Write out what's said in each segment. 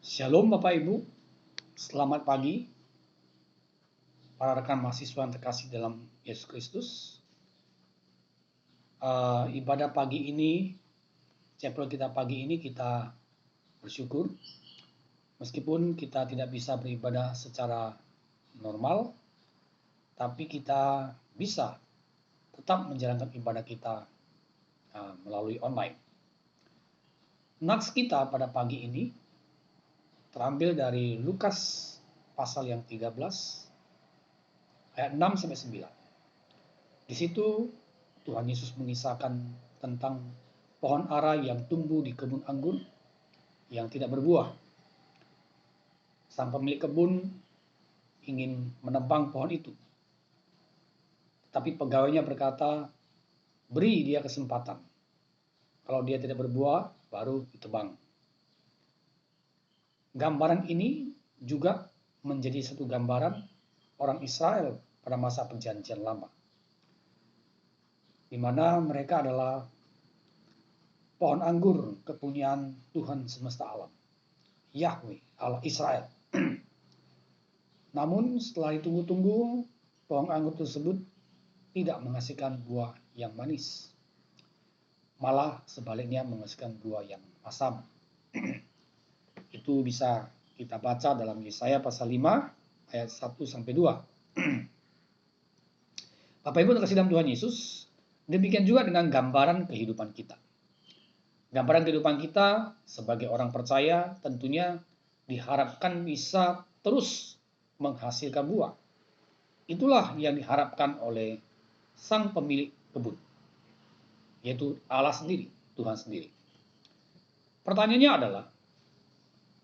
Shalom Bapak Ibu, selamat pagi para rekan mahasiswa yang terkasih dalam Yesus Kristus. Ibadah pagi ini, chapel kita pagi ini kita bersyukur meskipun kita tidak bisa beribadah secara normal, tapi kita bisa tetap menjalankan ibadah kita melalui online. Nats kita pada pagi ini terambil dari Lukas pasal yang 13 ayat 6 sampai 9. Di situ Tuhan Yesus mengisahkan tentang pohon ara yang tumbuh di kebun anggur yang tidak berbuah. Sang pemilik kebun ingin menebang pohon itu. Tapi pegawainya berkata, beri dia kesempatan. Kalau dia tidak berbuah, baru ditebang. Gambaran ini juga menjadi satu gambaran orang Israel pada masa perjanjian lama, di mana mereka adalah pohon anggur kepunyaan Tuhan semesta alam, Yahweh, Allah Israel. Namun setelah ditunggu-tunggu, pohon anggur tersebut tidak menghasilkan buah yang manis, malah sebaliknya menghasilkan buah yang asam. Itu bisa kita baca dalam Yesaya pasal 5 ayat 1 sampai 2. Bapak Ibu terkasih dalam Tuhan Yesus, demikian juga dengan gambaran kehidupan kita. Gambaran kehidupan kita sebagai orang percaya tentunya diharapkan bisa terus menghasilkan buah. Itulah yang diharapkan oleh sang pemilik kebun, yaitu Allah sendiri, Tuhan sendiri. Pertanyaannya adalah,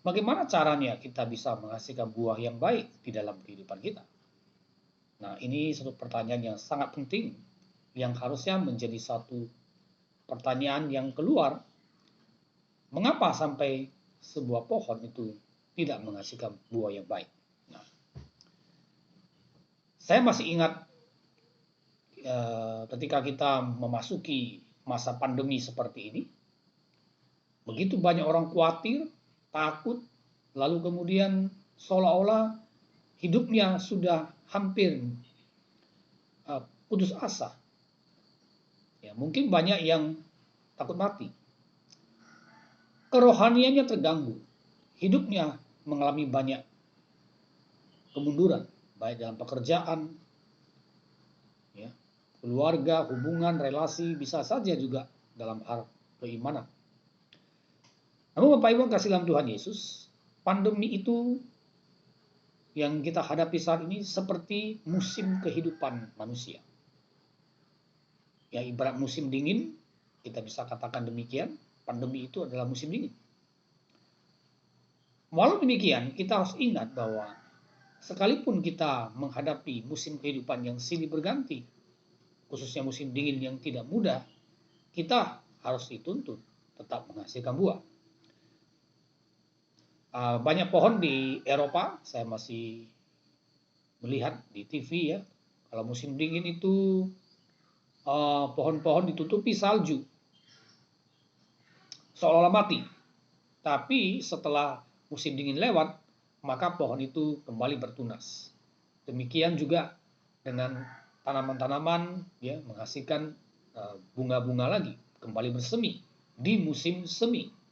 bagaimana caranya kita bisa menghasilkan buah yang baik di dalam kehidupan kita? Nah, ini satu pertanyaan yang sangat penting, yang harusnya menjadi satu pertanyaan yang keluar. Mengapa sampai sebuah pohon itu tidak menghasilkan buah yang baik? Nah, saya masih ingat ketika kita memasuki masa pandemi seperti ini, begitu banyak orang khawatir, takut, lalu kemudian seolah-olah hidupnya sudah hampir putus asa. Ya, mungkin banyak yang takut mati. Kerohaniannya terganggu. Hidupnya mengalami banyak kemunduran, baik dalam pekerjaan, ya, keluarga, hubungan, relasi, bisa saja juga dalam hal keimanan. Namun Bapak Ibu kasih dalam Tuhan Yesus, pandemi itu yang kita hadapi saat ini seperti musim kehidupan manusia. Ya, ibarat musim dingin, kita bisa katakan demikian, pandemi itu adalah musim dingin. Walau demikian, kita harus ingat bahwa sekalipun kita menghadapi musim kehidupan yang silih berganti, khususnya musim dingin yang tidak mudah, kita harus dituntut tetap menghasilkan buah. Banyak pohon di Eropa, saya masih melihat di TV ya, kalau musim dingin itu pohon-pohon ditutupi salju, seolah-olah mati. Tapi setelah musim dingin lewat, maka pohon itu kembali bertunas. Demikian juga dengan tanaman-tanaman, ya, menghasilkan bunga-bunga lagi, kembali bersemi di musim semi.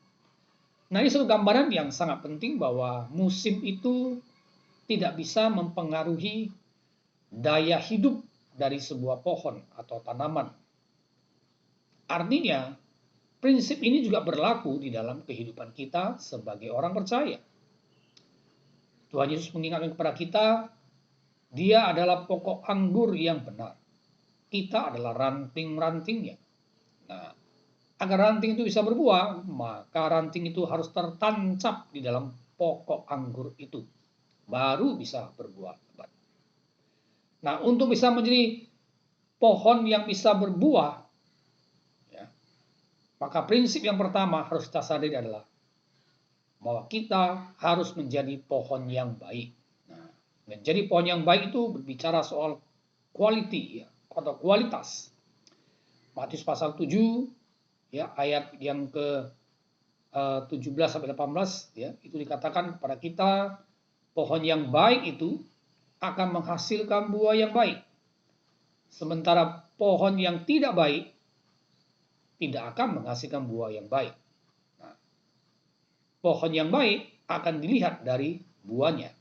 Nah, ini satu gambaran yang sangat penting bahwa musim itu tidak bisa mempengaruhi daya hidup dari sebuah pohon atau tanaman. Artinya, prinsip ini juga berlaku di dalam kehidupan kita sebagai orang percaya. Tuhan Yesus mengingatkan kepada kita, Dia adalah pokok anggur yang benar. Kita adalah ranting-rantingnya. Nah, agar ranting itu bisa berbuah, maka ranting itu harus tertancap di dalam pokok anggur itu. Baru bisa berbuah. Nah, untuk bisa menjadi pohon yang bisa berbuah, ya, maka prinsip yang pertama harus kita sadari adalah bahwa kita harus menjadi pohon yang baik. Nah, menjadi pohon yang baik itu berbicara soal quality, ya, atau kualitas. Matius pasal 7, ya, ayat yang 17 sampai 18 ya, itu dikatakan kepada kita pohon yang baik itu akan menghasilkan buah yang baik. Sementara pohon yang tidak baik tidak akan menghasilkan buah yang baik. Nah, pohon yang baik akan dilihat dari buahnya.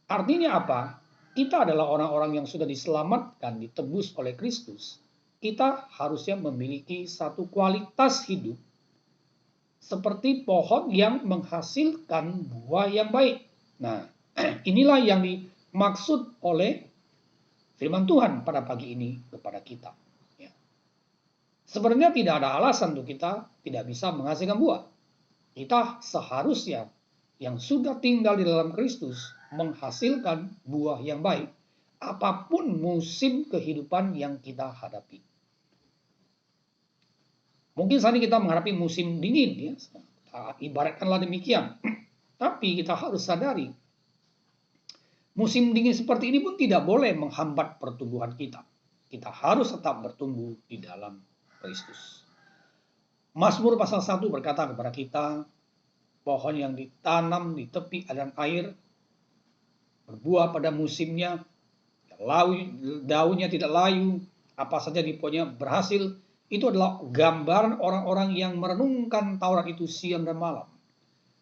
Artinya apa? Kita adalah orang-orang yang sudah diselamatkan, ditebus oleh Kristus. Kita harusnya memiliki satu kualitas hidup seperti pohon yang menghasilkan buah yang baik. Nah, inilah yang dimaksud oleh firman Tuhan pada pagi ini kepada kita. Ya. Sebenarnya tidak ada alasan untuk kita tidak bisa menghasilkan buah. Kita seharusnya yang sudah tinggal di dalam Kristus menghasilkan buah yang baik, apapun musim kehidupan yang kita hadapi. Mungkin saat ini kita menghadapi musim dingin, ya, ibaratkanlah demikian. Tapi kita harus sadari, musim dingin seperti ini pun tidak boleh menghambat pertumbuhan kita. Kita harus tetap bertumbuh di dalam Kristus. Mazmur pasal 1 berkata kepada kita, pohon yang ditanam di tepi aliran air, berbuah pada musimnya, daunnya tidak layu, apa saja di pohonnya berhasil. Itu adalah gambaran orang-orang yang merenungkan Taurat itu siang dan malam.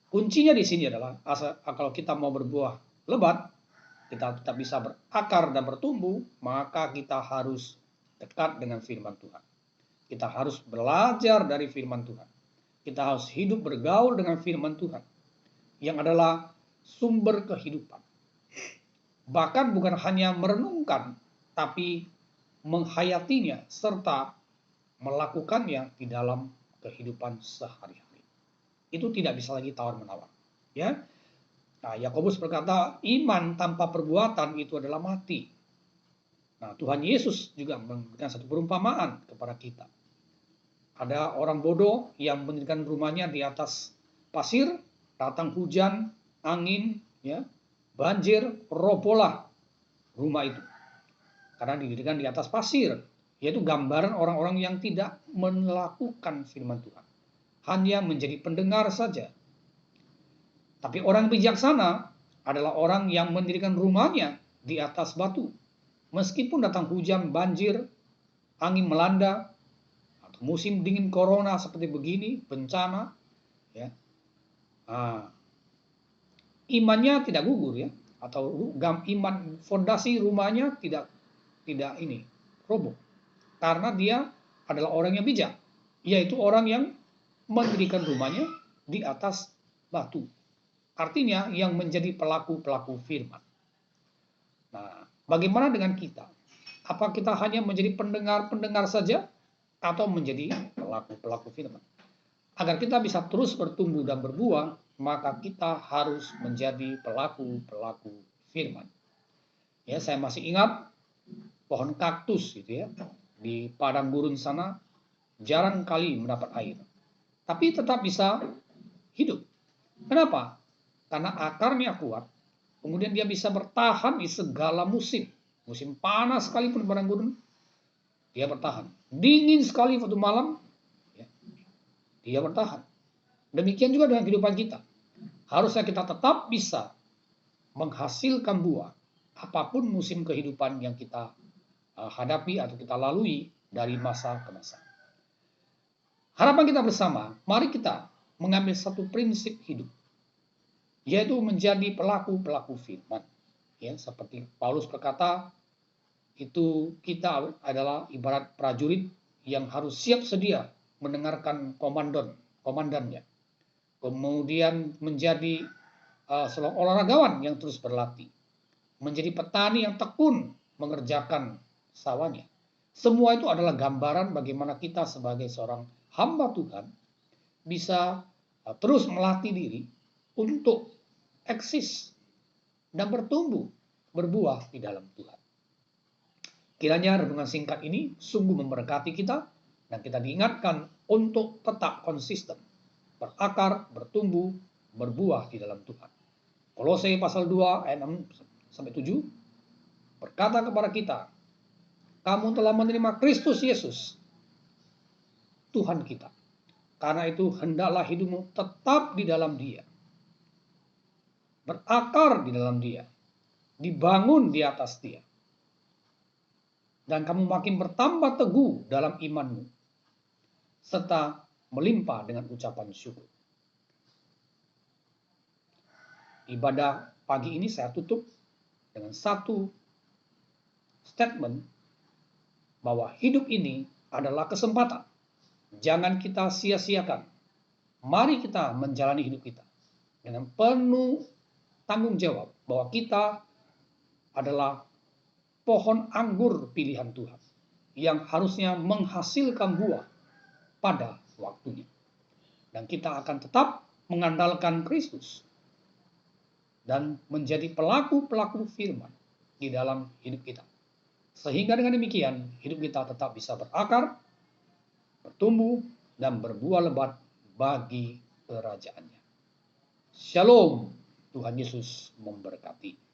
Kuncinya di sini adalah kalau kita mau berbuah lebat, kita tetap bisa berakar dan bertumbuh, maka kita harus dekat dengan firman Tuhan. Kita harus belajar dari firman Tuhan. Kita harus hidup bergaul dengan firman Tuhan, yang adalah sumber kehidupan. Bahkan bukan hanya merenungkan, tapi menghayatinya serta melakukannya di dalam kehidupan sehari-hari. Itu tidak bisa lagi tawar-menawar. Ya, nah, Yakobus berkata, iman tanpa perbuatan itu adalah mati. Nah, Tuhan Yesus juga memberikan satu perumpamaan kepada kita. Ada orang bodoh yang mendirikan rumahnya di atas pasir, datang hujan, angin, ya, banjir, robohlah rumah itu. Karena didirikan di atas pasir, yaitu gambaran orang-orang yang tidak melakukan firman Tuhan. Hanya menjadi pendengar saja. Tapi orang bijaksana adalah orang yang mendirikan rumahnya di atas batu. Meskipun datang hujan, banjir, angin melanda, atau musim dingin corona seperti begini, bencana, ya, imannya tidak gugur, ya, atau iman fondasi rumahnya tidak roboh, karena dia adalah orang yang bijak, yaitu orang yang mendirikan rumahnya di atas batu. Artinya yang menjadi pelaku-pelaku firman. Nah, bagaimana dengan kita? Apa kita hanya menjadi pendengar-pendengar saja atau menjadi pelaku-pelaku firman? Agar kita bisa terus bertumbuh dan berbuah, maka kita harus menjadi pelaku-pelaku firman. Ya, saya masih ingat pohon kaktus gitu ya, di padang gurun sana jarang kali mendapat air, tapi tetap bisa hidup. Kenapa? Karena akarnya kuat, kemudian dia bisa bertahan di segala musim. Musim panas sekalipun padang gurun, dia bertahan. Dingin sekali waktu malam, ya, dia bertahan. Demikian juga dengan kehidupan kita. Harusnya kita tetap bisa menghasilkan buah, apapun musim kehidupan yang kita hadapi atau kita lalui dari masa ke masa. Harapan kita bersama, mari kita mengambil satu prinsip hidup, yaitu menjadi pelaku-pelaku firman. Ya, seperti Paulus berkata, itu kita adalah ibarat prajurit yang harus siap sedia mendengarkan komandannya. Kemudian menjadi seorang olahragawan yang terus berlatih. Menjadi petani yang tekun mengerjakan sawahnya. Semua itu adalah gambaran bagaimana kita sebagai seorang hamba Tuhan bisa terus melatih diri untuk eksis dan bertumbuh, berbuah di dalam Tuhan. Kiranya renungan singkat ini sungguh memberkati kita dan kita diingatkan untuk tetap konsisten, berakar, bertumbuh, berbuah di dalam Tuhan. Kolose pasal 2 ayat 6-7 berkata kepada kita, kamu telah menerima Kristus Yesus, Tuhan kita. Karena itu hendaklah hidupmu tetap di dalam Dia, berakar di dalam Dia, dibangun di atas Dia. Dan kamu makin bertambah teguh dalam imanmu, serta melimpah dengan ucapan syukur. Ibadah pagi ini saya tutup dengan satu statement bahwa hidup ini adalah kesempatan. Jangan kita sia-siakan. Mari kita menjalani hidup kita dengan penuh tanggung jawab bahwa kita adalah pohon anggur pilihan Tuhan yang harusnya menghasilkan buah pada waktunya. Dan kita akan tetap mengandalkan Kristus dan menjadi pelaku-pelaku firman di dalam hidup kita. Sehingga dengan demikian hidup kita tetap bisa berakar, bertumbuh, dan berbuah lebat bagi kerajaannya. Shalom, Tuhan Yesus memberkati.